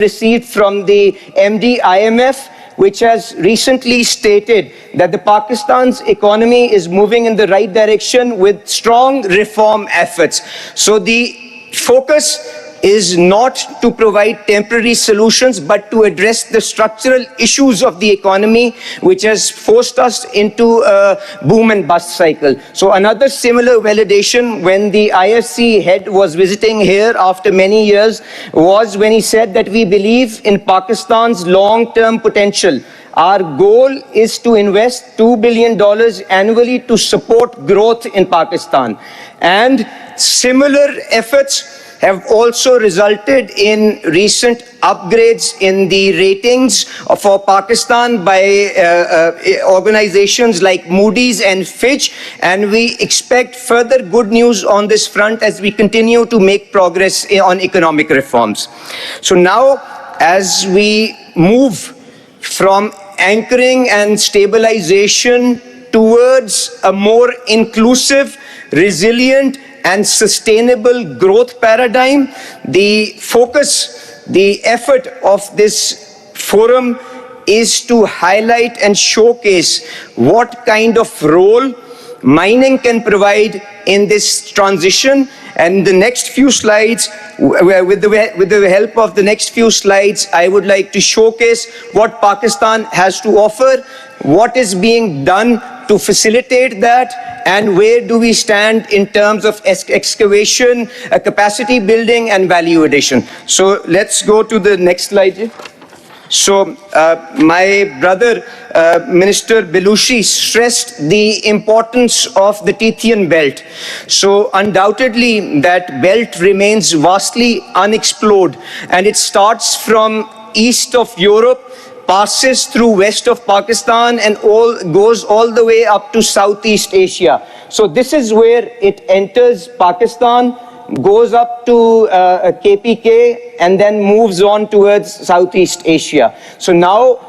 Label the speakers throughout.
Speaker 1: received from the MD IMF, which has recently stated that the Pakistan's economy is moving in the right direction with strong reform efforts. So the focus is not to provide temporary solutions, but to address the structural issues of the economy, which has forced us into a boom and bust cycle. So another similar validation when the IFC head was visiting here after many years was when he said that we believe in Pakistan's long-term potential. Our goal is to invest $2 billion annually to support growth in Pakistan. And similar efforts have also resulted in recent upgrades in the ratings for Pakistan by organizations like Moody's and Fitch, and we expect further good news on this front as we continue to make progress on economic reforms. So now, as we move from anchoring and stabilization towards a more inclusive, resilient, and sustainable growth paradigm, the focus, the effort of this forum is to highlight and showcase what kind of role mining can provide in this transition. And the next few slides, with the help of the next few slides, I would like to showcase what Pakistan has to offer, what is being done to facilitate that, and where do we stand in terms of excavation, capacity building, and value addition. So let's go to the next slide. So my brother, Minister Belushi, stressed the importance of the Tethyan belt. So undoubtedly that belt remains vastly unexplored, and it starts from east of Europe, passes through west of Pakistan, and goes all the way up to Southeast Asia. So this is where it enters Pakistan, goes up to KPK, and then moves on towards Southeast Asia. So now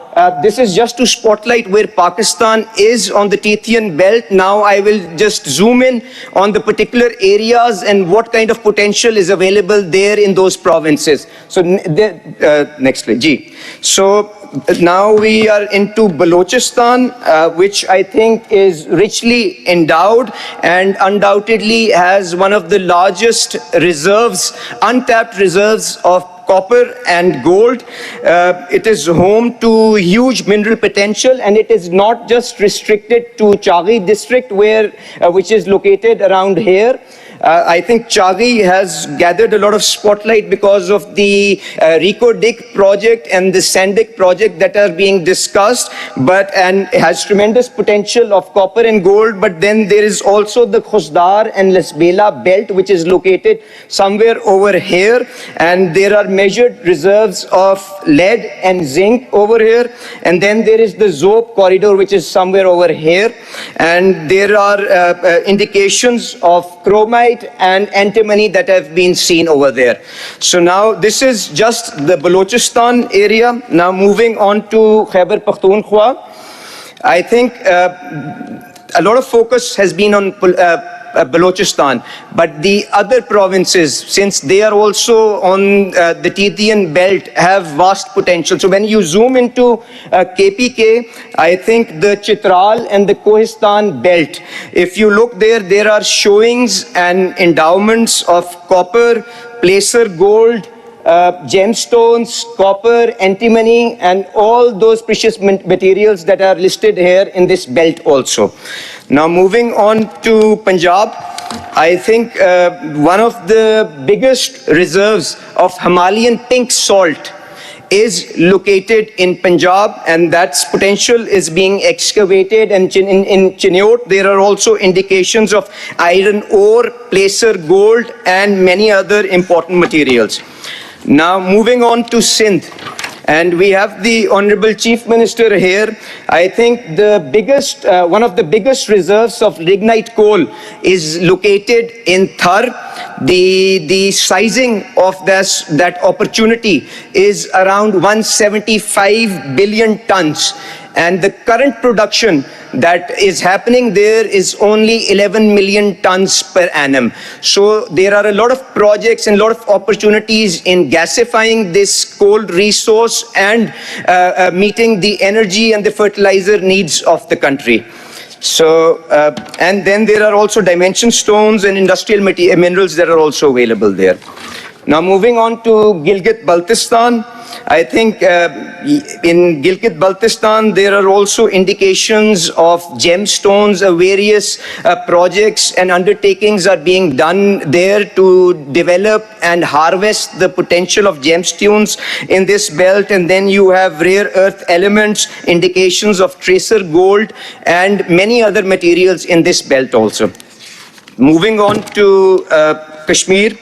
Speaker 1: this is just to spotlight where Pakistan is on the Tethyan belt. Now I will just zoom in on the particular areas and what kind of potential is available there in those provinces. So next slide, Ji. So now we are into Balochistan, which I think is richly endowed and undoubtedly has one of the largest reserves, untapped reserves of copper and gold. It is home to huge mineral potential, and it is not just restricted to Chaghi district, which is located around here. I think Chaghi has gathered a lot of spotlight because of the Rico Dick project and the Sandik project that are being discussed, and has tremendous potential of copper and gold. But then there is also the Khusdar and Lasbela belt, which is located somewhere over here, and there are measured reserves of lead and zinc over here. And then there is the Zob corridor, which is somewhere over here, and there are indications of chromite and antimony that have been seen over there. So now this is just the Balochistan area. Now moving on to Khyber Pakhtunkhwa, I think a lot of focus has been on Balochistan, but the other provinces, since they are also on the Tethyan belt, have vast potential. So when you zoom into KPK, I think the Chitral and the Kohistan belt, if you look there, there are showings and endowments of copper, placer gold, gemstones, copper, antimony, and all those precious materials that are listed here in this belt also. Now moving on to Punjab, I think one of the biggest reserves of Himalayan pink salt is located in Punjab, and that's potential is being excavated. And in Chiniot, there are also indications of iron ore, placer gold, and many other important materials. Now moving on to Sindh, and we have the Honorable Chief Minister here. I think the biggest, one of the biggest reserves of lignite coal is located in Thar. The sizing of that opportunity is around 175 billion tons. and the current production that is happening there is only 11 million tons per annum. So there are a lot of projects and a lot of opportunities in gasifying this coal resource and meeting the energy and the fertilizer needs of the country. So, and then there are also dimension stones and industrial minerals that are also available there. Now moving on to Gilgit-Baltistan, I think in Gilgit-Baltistan there are also indications of gemstones, various projects and undertakings are being done there to develop and harvest the potential of gemstones in this belt. And then you have rare earth elements, indications of tracer gold and many other materials in this belt also. Moving on to Kashmir,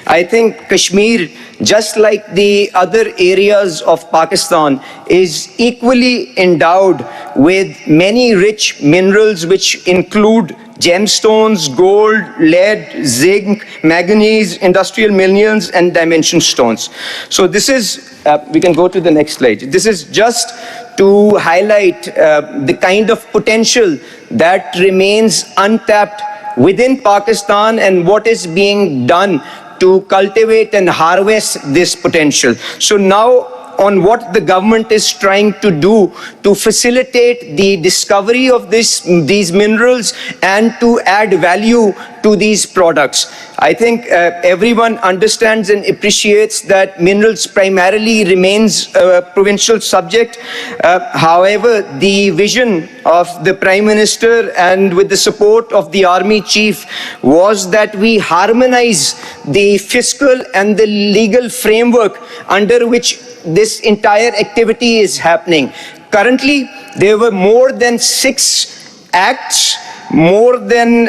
Speaker 1: I think Kashmir, just like the other areas of Pakistan, is equally endowed with many rich minerals which include gemstones, gold, lead, zinc, manganese, industrial minerals and dimension stones. So this is, we can go to the next slide. This is just to highlight the kind of potential that remains untapped within Pakistan and what is being done to cultivate and harvest this potential. So now on what the government is trying to do to facilitate the discovery of these minerals and to add value to these products. I think everyone understands and appreciates that minerals primarily remains a provincial subject. However, the vision of the Prime Minister and with the support of the Army Chief was that we harmonize the fiscal and the legal framework under which this entire activity is happening. Currently, there were more than 6 acts, more than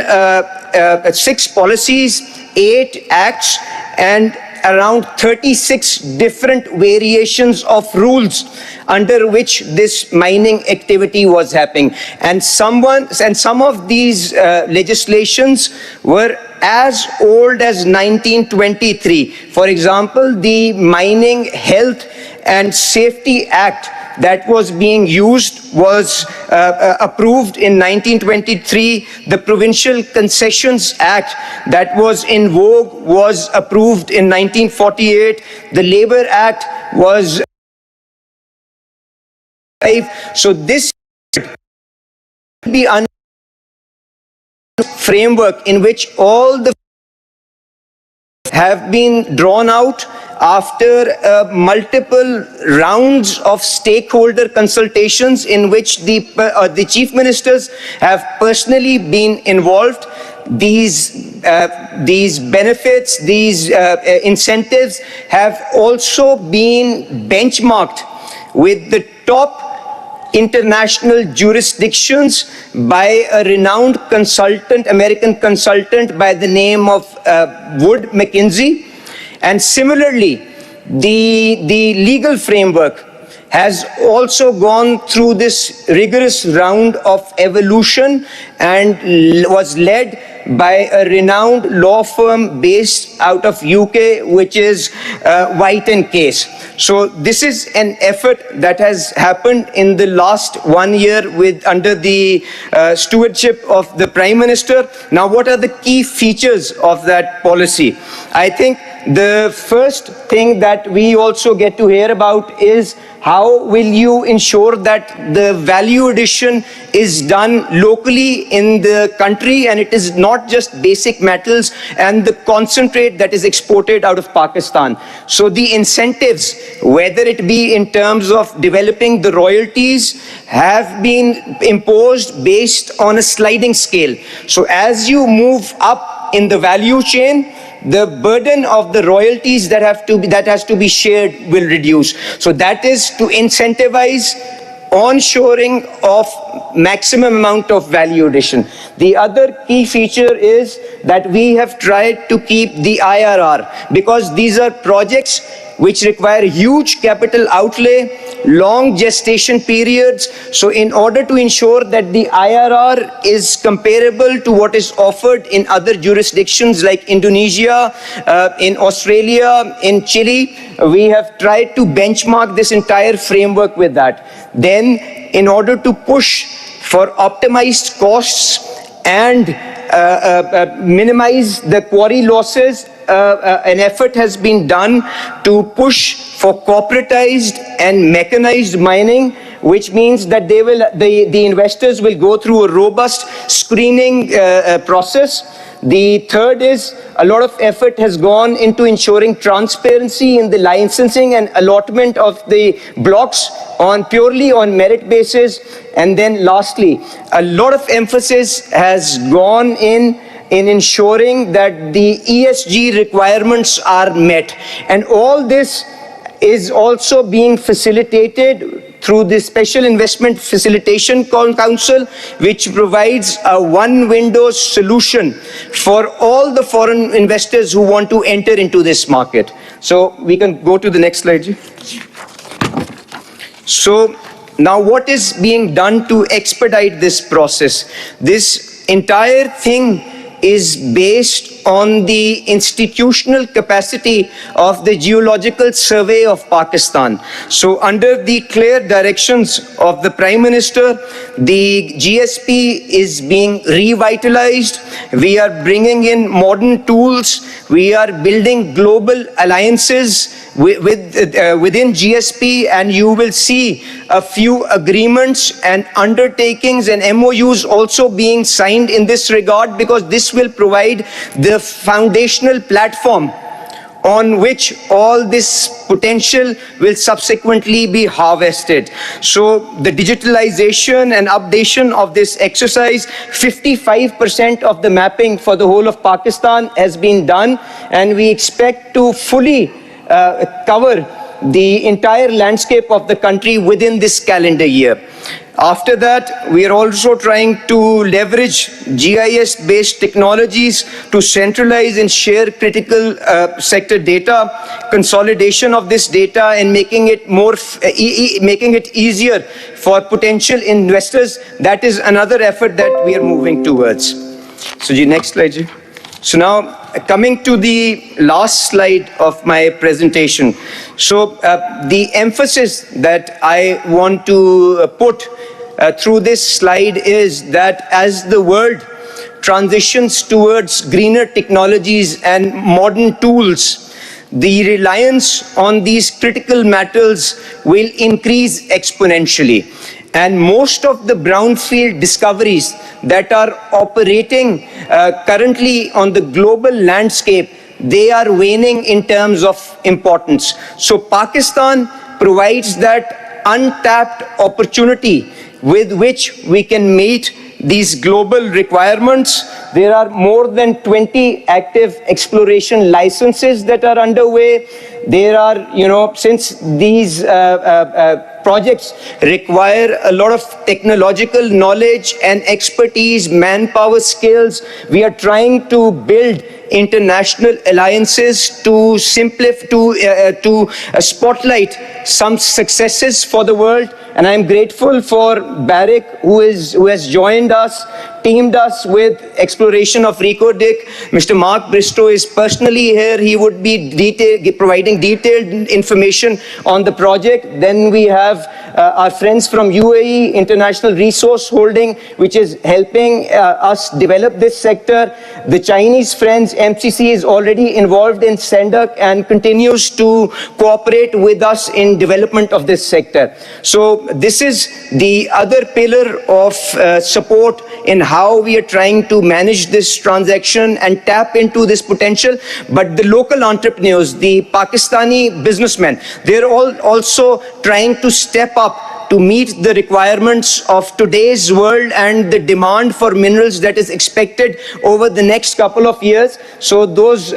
Speaker 1: 6 policies, 8 acts, and around 36 different variations of rules under which this mining activity was happening. And some of these legislations were as old as 1923. For example, the Mining Health and Safety Act that was being used was approved in 1923. The Provincial Concessions Act that was in vogue was approved in 1948. The Labour Act was so this be a framework in which all the have been drawn out after multiple rounds of stakeholder consultations in which the chief ministers have personally been involved. These benefits, these incentives have also been benchmarked with the top international jurisdictions by a renowned consultant, American consultant by the name of Wood Mackenzie. And similarly, the legal framework has also gone through this rigorous round of evolution and was led by a renowned law firm based out of UK, which is White & Case. So this is an effort that has happened in the last 1 year under the stewardship of the Prime Minister. Now, what are the key features of that policy? I think the first thing that we also get to hear about is how will you ensure that the value addition is done locally in the country and it is not just basic metals and the concentrate that is exported out of Pakistan. So the incentives, whether it be in terms of developing the royalties, have been imposed based on a sliding scale. So as you move up in the value chain, the burden of the royalties that has to be shared will reduce. So that is to incentivize onshoring of maximum amount of value addition. The other key feature is that we have tried to keep the IRR, because these are projects which require huge capital outlay, long gestation periods. So in order to ensure that the IRR is comparable to what is offered in other jurisdictions like Indonesia, in Australia, in Chile, we have tried to benchmark this entire framework with that. Then, in order to push for optimized costs and minimize the quarry losses, an effort has been done to push for corporatized and mechanized mining, which means that the investors will go through a robust screening process. The third is a lot of effort has gone into ensuring transparency in the licensing and allotment of the blocks purely on merit basis. And then lastly, a lot of emphasis has gone in ensuring that the ESG requirements are met. And all this is also being facilitated through the Special Investment Facilitation Council, which provides a one-window solution for all the foreign investors who want to enter into this market. So we can go to the next slide. So now what is being done to expedite this process? This entire thing is based on the institutional capacity of the Geological Survey of Pakistan. So under the clear directions of the Prime Minister, the GSP is being revitalized. We are bringing in modern tools. We are building global alliances within GSP, and you will see a few agreements and undertakings and MOUs also being signed in this regard, because this will provide the foundational platform on which all this potential will subsequently be harvested. So the digitalization and updation of this exercise, 55% of the mapping for the whole of Pakistan has been done, and we expect to fully cover the entire landscape of the country within this calendar year. After that, we are also trying to leverage GIS-based technologies to centralize and share critical sector data, consolidation of this data, and making it easier for potential investors. That is another effort that we are moving towards. So, next slide. So now, coming to the last slide of my presentation. So the emphasis that I want to put through this slide is that as the world transitions towards greener technologies and modern tools, the reliance on these critical metals will increase exponentially. And most of the brownfield discoveries that are operating currently on the global landscape, they are waning in terms of importance. So Pakistan provides that untapped opportunity with which we can meet these global requirements. There are more than 20 active exploration licenses that are underway. There are, since these projects require a lot of technological knowledge and expertise, manpower skills, we are trying to build international alliances to spotlight some successes for the world. And I'm grateful for Barrick, who has joined us, teamed us with exploration of Reko-Diq. Mr. Mark Bristow is personally here. He would be providing detailed information on the project. Then we have our friends from UAE, International Resource Holding, which is helping us develop this sector. The Chinese friends, MCC, is already involved in SENDAC and continues to cooperate with us in development of this sector. So this is the other pillar of support in how we are trying to manage this transaction and tap into this potential. But the local entrepreneurs, the Pakistani businessmen, they're all also trying to step up to meet the requirements of today's world and the demand for minerals that is expected over the next couple of years. So those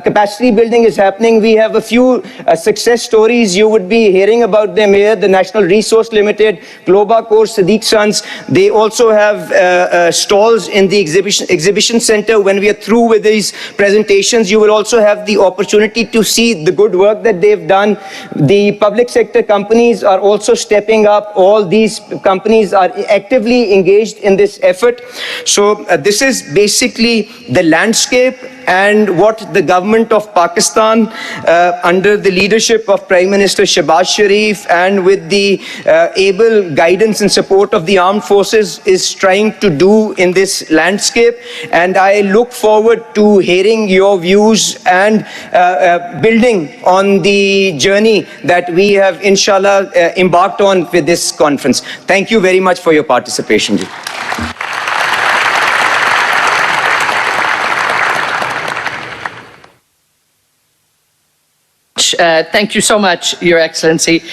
Speaker 1: capacity building is happening. We have a few success stories. You would be hearing about them here. The National Resource Limited, Globacor, Sadiq Sons. They also have stalls in the exhibition center. When we are through with these presentations, you will also have the opportunity to see the good work that they've done. The public sector companies are also stepping up. All these companies are actively engaged in this effort. So this is basically the landscape and what the government of Pakistan under the leadership of Prime Minister Shehbaz Sharif and with the able guidance and support of the armed forces is trying to do in this landscape. And I look forward to hearing your views and building on the journey that we have inshallah embarked on with this conference. Thank you very much for your participation.
Speaker 2: Thank you so much, Your Excellency,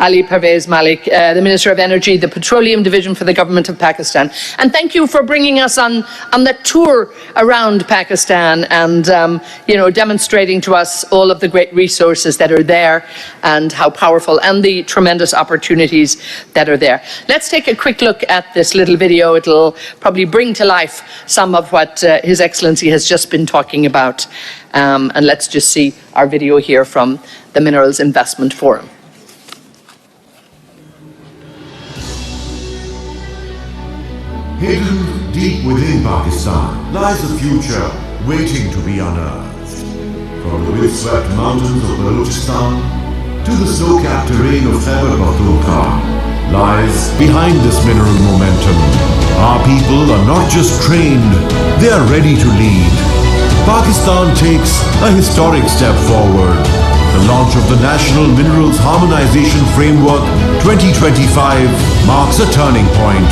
Speaker 2: Ali Pervez Malik, the Minister of Energy, the Petroleum Division for the Government of Pakistan. And thank you for bringing us on that tour around Pakistan and, demonstrating to us all of the great resources that are there and how powerful and the tremendous opportunities that are there. Let's take a quick look at this little video. It'll probably bring to life some of what His Excellency has just been talking about. And let's just see our video here from the Minerals Investment Forum.
Speaker 3: Hidden deep within Pakistan lies a future waiting to be unearthed. From the windswept mountains of Balochistan to the snow-capped terrain of SHEHBAZ lies behind this mineral momentum. Our people are not just trained, they are ready to lead. Pakistan takes a historic step forward. The launch of the National Minerals Harmonization Framework 2025 marks a turning point.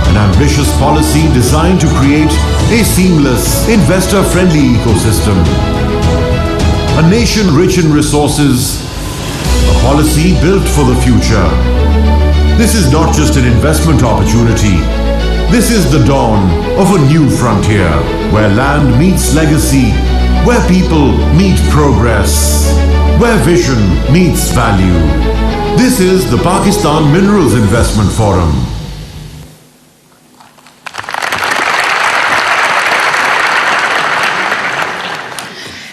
Speaker 3: An ambitious policy designed to create a seamless, investor-friendly ecosystem. A nation rich in resources, a policy built for the future. This is not just an investment opportunity. This is the dawn of a new frontier, where land meets legacy, where people meet progress, where vision meets value. This is the Pakistan Minerals Investment Forum.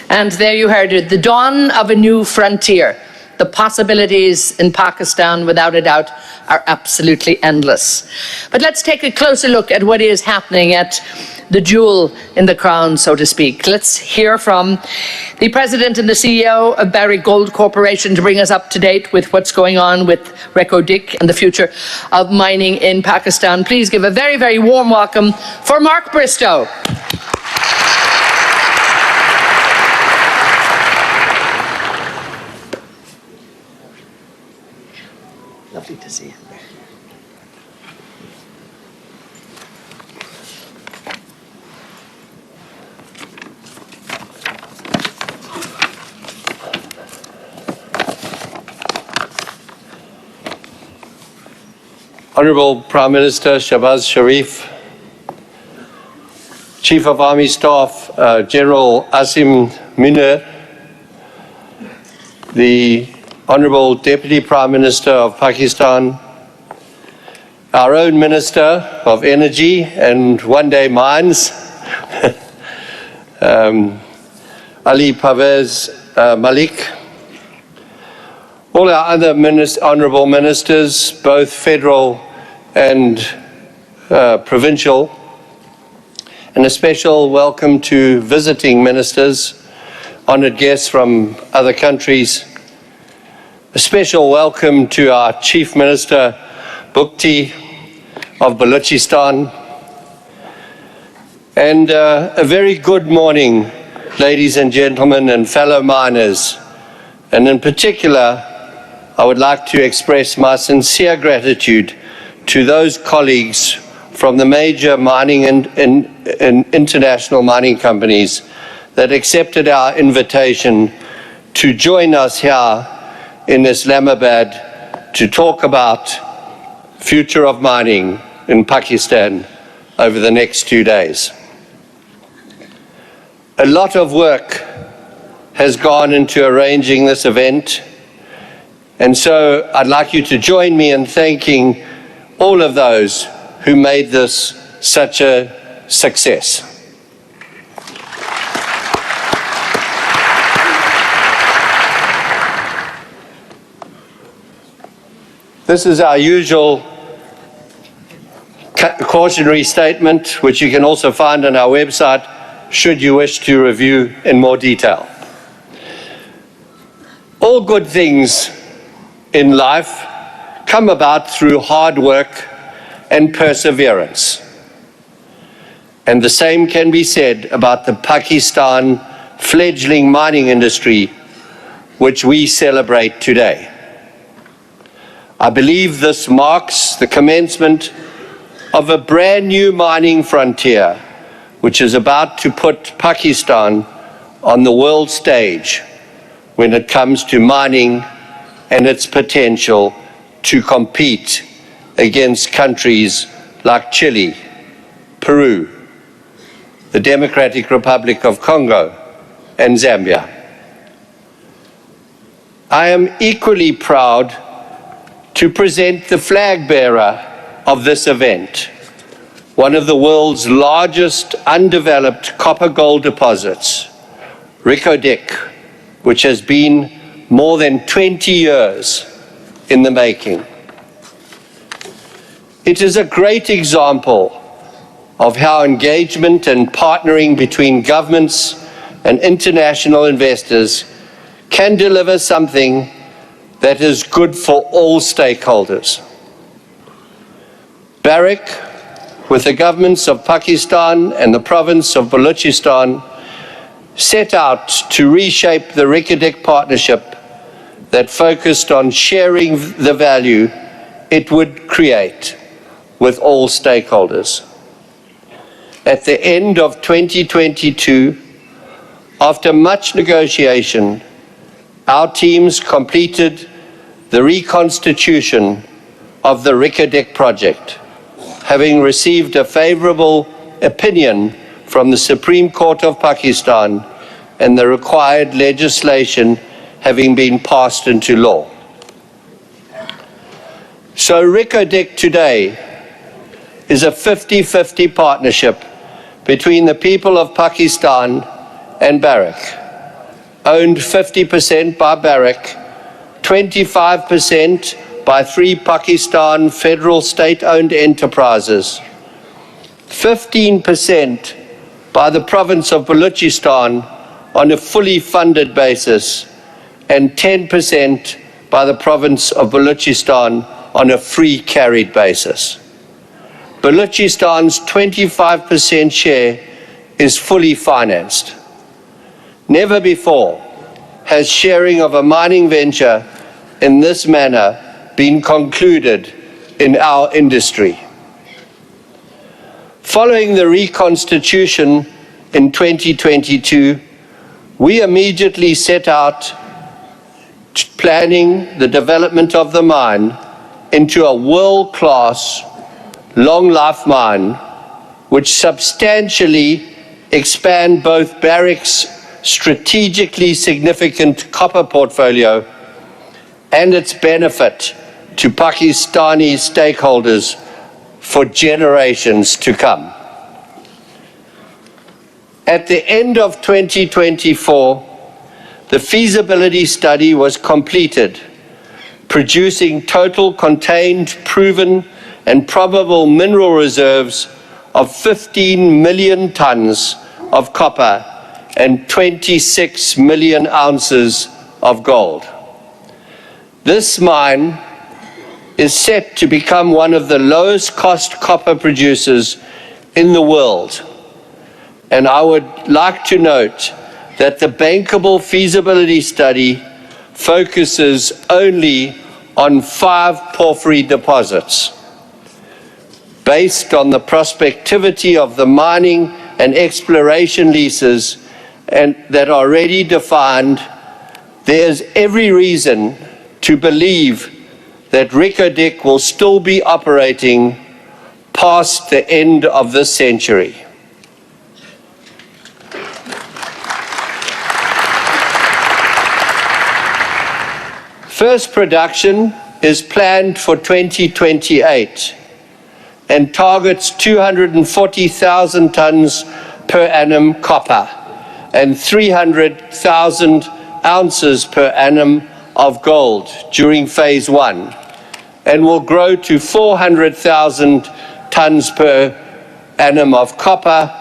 Speaker 2: And there you heard it, the dawn of a new frontier. The possibilities in Pakistan, without a doubt, are absolutely endless. But let's take a closer look at what is happening at the jewel in the crown, so to speak. Let's hear from the President and the CEO of Barrick Gold Corporation to bring us up to date with what's going on with Reko Diq and the future of mining in Pakistan. Please give a very, very warm welcome for Mark Bristow. Lovely to see you.
Speaker 4: Honorable Prime Minister Shehbaz Sharif, Chief of Army Staff General Asim Munir, the Honorable Deputy Prime Minister of Pakistan, our own Minister of Energy and one day Mines, Ali Pervez Malik, all our other honourable ministers, both federal and provincial, and a special welcome to visiting ministers, honoured guests from other countries. A special welcome to our Chief Minister Bukti of Balochistan. And a very good morning, ladies and gentlemen and fellow miners. And in particular, I would like to express my sincere gratitude to those colleagues from the major mining and international mining companies that accepted our invitation to join us here in Islamabad to talk about future of mining in Pakistan over the next 2 days. A lot of work has gone into arranging this event, and so I'd like you to join me in thanking all of those who made this such a success. This is our usual cautionary statement, which you can also find on our website, should you wish to review in more detail. All good things in life come about through hard work and perseverance. And the same can be said about the Pakistan fledgling mining industry, which we celebrate today. I believe this marks the commencement of a brand new mining frontier, which is about to put Pakistan on the world stage when it comes to mining and its potential to compete against countries like Chile, Peru, the Democratic Republic of Congo, and Zambia. I am equally proud to present the flag bearer of this event, one of the world's largest undeveloped copper-gold deposits, Reko Diq, which has been more than 20 years in the making. It is a great example of how engagement and partnering between governments and international investors can deliver something that is good for all stakeholders. Barrick, with the governments of Pakistan and the province of Balochistan, set out to reshape the Reko Diq partnership that focused on sharing the value it would create with all stakeholders. At the end of 2022, after much negotiation, our teams completed the reconstitution of the Reko Diq project, having received a favorable opinion from the Supreme Court of Pakistan and the required legislation having been passed into law. So Reko Diq today is a 50-50 partnership between the people of Pakistan and Barrick, owned 50% by Barrick, 25% by 3 Pakistan federal state-owned enterprises, 15% by the province of Balochistan on a fully funded basis, and 10% by the province of Balochistan on a free carried basis. Balochistan's 25% share is fully financed. Never before has sharing of a mining venture in this manner been concluded in our industry. Following the reconstitution in 2022, we immediately set out planning the development of the mine into a world-class, long-life mine, which substantially expand both Barrick's strategically significant copper portfolio and its benefit to Pakistani stakeholders for generations to come. At the end of 2024, the feasibility study was completed, producing total contained, proven, and probable mineral reserves of 15 million tons of copper and 26 million ounces of gold. This mine is set to become one of the lowest cost copper producers in the world. And I would like to note that the bankable feasibility study focuses only on 5 porphyry deposits. Based on the prospectivity of the mining and exploration leases and that are already defined, there's every reason to believe that Reko Diq will still be operating past the end of this century. First production is planned for 2028 and targets 240,000 tons per annum copper and 300,000 ounces per annum of gold during phase 1, and will grow to 400,000 tons per annum of copper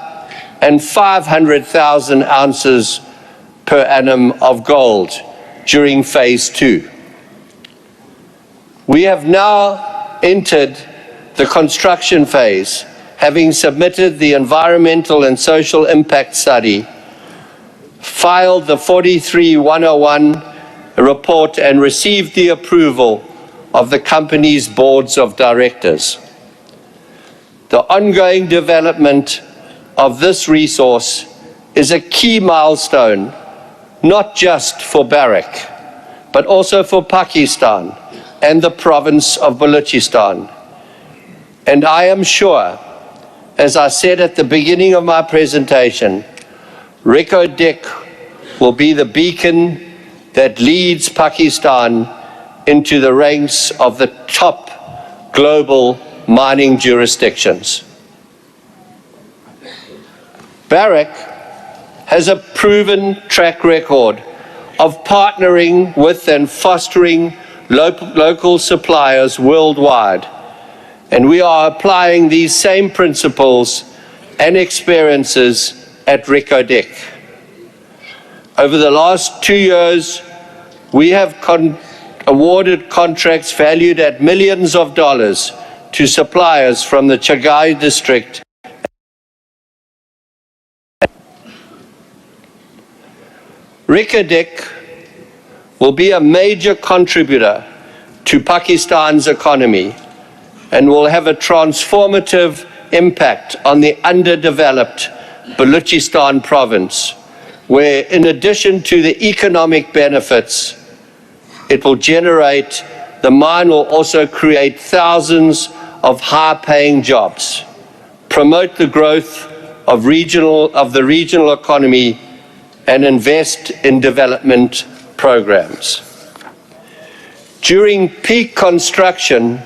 Speaker 4: and 500,000 ounces per annum of gold during phase 2. We have now entered the construction phase, having submitted the environmental and social impact study, filed the 43-101 report, and received the approval of the company's boards of directors. The ongoing development of this resource is a key milestone, not just for Barrick, but also for Pakistan and the province of Balochistan. And I am sure, as I said at the beginning of my presentation, Reko Diq will be the beacon that leads Pakistan into the ranks of the top global mining jurisdictions. Barrick has a proven track record of partnering with and fostering local suppliers worldwide, and we are applying these same principles and experiences at Reko Diq. Over the last 2 years, we have awarded contracts valued at millions of dollars to suppliers from the Chagai district. Reko Diq will be a major contributor to Pakistan's economy and will have a transformative impact on the underdeveloped Balochistan province, where in addition to the economic benefits it will generate, the mine will also create thousands of high-paying jobs, promote the growth of the regional economy, and invest in development programs. During peak construction,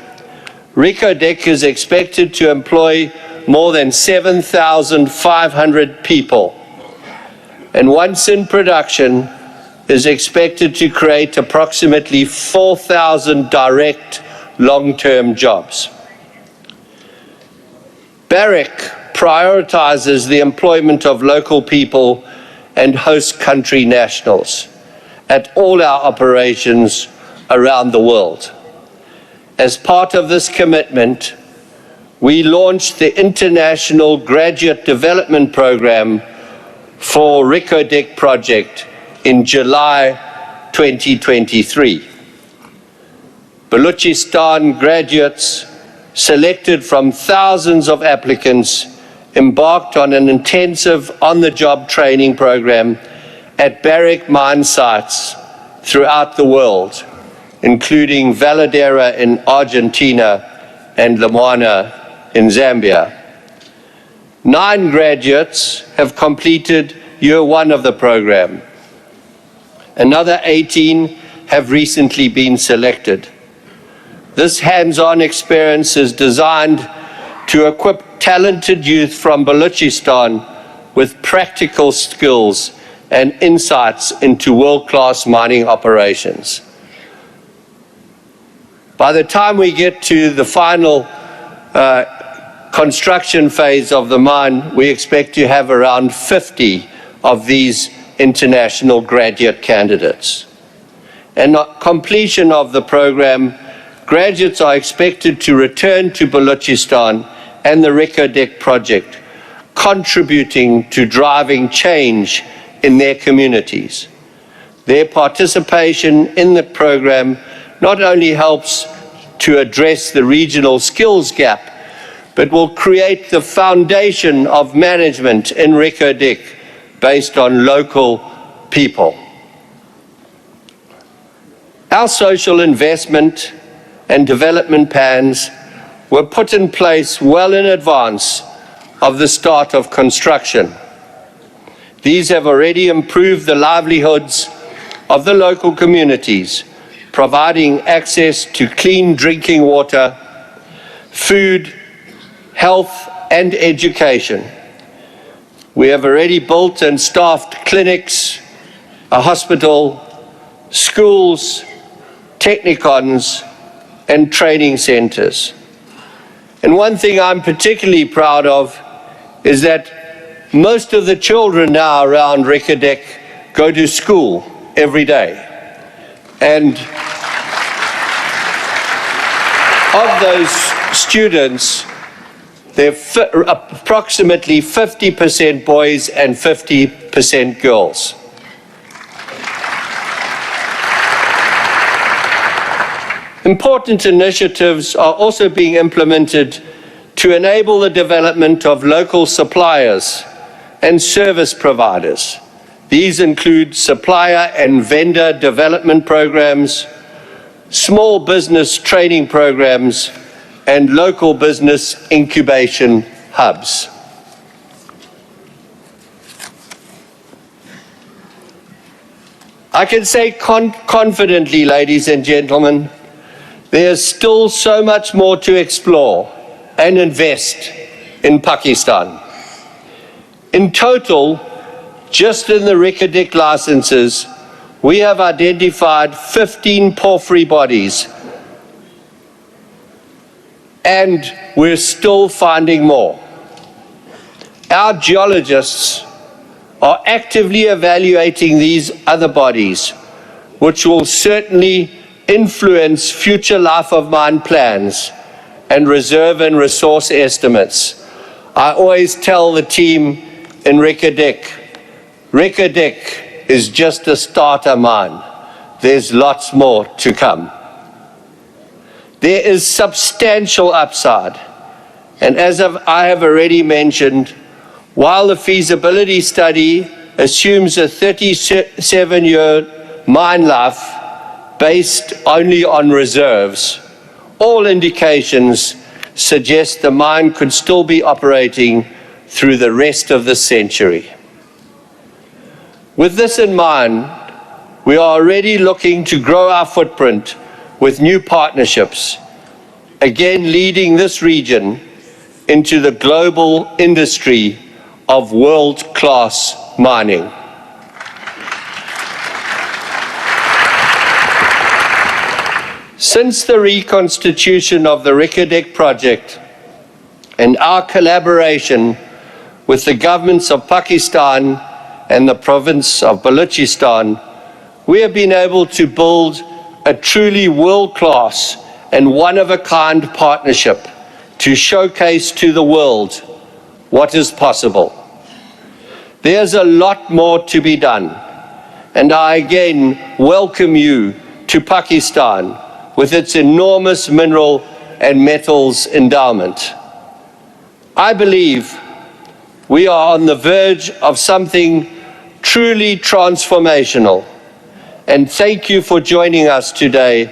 Speaker 4: Reko Diq is expected to employ more than 7,500 people, and once in production, is expected to create approximately 4,000 direct long-term jobs. Barrick prioritizes the employment of local people and host country nationals at all our operations around the world. As part of this commitment, we launched the International Graduate Development Program for Reko Diq project in July 2023. Balochistan graduates, selected from thousands of applicants, embarked on an intensive on-the-job training program at Barrick mine sites throughout the world, including Veladero in Argentina and Lumwana in Zambia. 9 graduates have completed year 1 of the program. Another 18 have recently been selected. This hands-on experience is designed to equip talented youth from Balochistan with practical skills and insights into world-class mining operations. By the time we get to the final construction phase of the mine, we expect to have around 50 of these international graduate candidates. And at completion of the program, graduates are expected to return to Balochistan and the Reko Diq project, contributing to driving change in their communities. Their participation in the program not only helps to address the regional skills gap, but will create the foundation of management in Reko Diq based on local people. Our social investment and development plans were put in place well in advance of the start of construction. These have already improved the livelihoods of the local communities, providing access to clean drinking water, food, health, and education. We have already built and staffed clinics, a hospital, schools, technicons, and training centers. And one thing I'm particularly proud of is that most of the children now around Reko Diq go to school every day. And of those students, there are approximately 50% boys and 50% girls. Important initiatives are also being implemented to enable the development of local suppliers and service providers. These include supplier and vendor development programs, small business training programs, and local business incubation hubs. I can say confidently, ladies and gentlemen, there's still so much more to explore and invest in Pakistan. In total, just in the Reko Diq licenses, we have identified 15 porphyry bodies, and we're still finding more. Our geologists are actively evaluating these other bodies, which will certainly influence future life of mine plans and reserve and resource estimates. I always tell the team in Reko Diq is just a starter mine. There's lots more to come. There is substantial upside, and as I have already mentioned, while the feasibility study assumes a 37-year mine life based only on reserves, all indications suggest the mine could still be operating through the rest of the century. With this in mind, we are already looking to grow our footprint with new partnerships, again leading this region into the global industry of world-class mining. Since the reconstitution of the Reko Diq project and our collaboration with the governments of Pakistan and the province of Balochistan, we have been able to build a truly world-class and one-of-a-kind partnership to showcase to the world what is possible. There's a lot more to be done, and I again welcome you to Pakistan with its enormous mineral and metals endowment. I believe we are on the verge of something truly transformational, and thank you for joining us today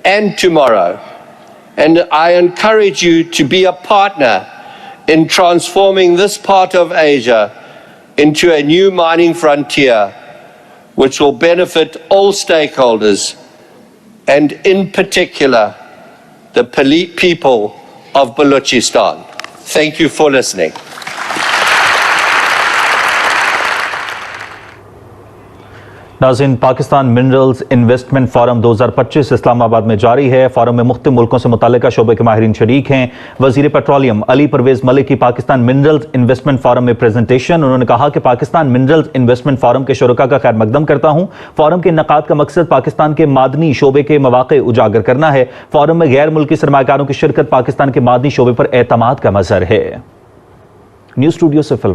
Speaker 4: and tomorrow. And I encourage you to be a partner in transforming this part of Asia into a new mining frontier which will benefit all stakeholders, and in particular, the people of Balochistan. Thank you for listening.
Speaker 5: नाज़रीन, Pakistan minerals investment forum 2025 Islamabad में जारी है। Forum में मुख्तलिफ मुल्कों से मुतल्लिका शोबे के माहिरीन शरीक हैं। वज़ीर पेट्रोलियम अली परवेज़ मलिक की पाकिस्तान मिनरल्स इन्वेस्टमेंट फोरम में प्रेजेंटेशन। उन्होंने कहा कि पाकिस्तान मिनरल्स इन्वेस्टमेंट फोरम के शुरका का खैर मकदम करता हूँ। फोरम के इनेकाद का मकसद पाकिस्तान के मादनी शोबे के मौक़े उजागर करना है। फोरम में गैर मुल्की सरमाकारों की शिरकत पाकिस्तान के मादनी शोबे पर एतमाद का मज़हर है। न्यूज़ स्टूडियो से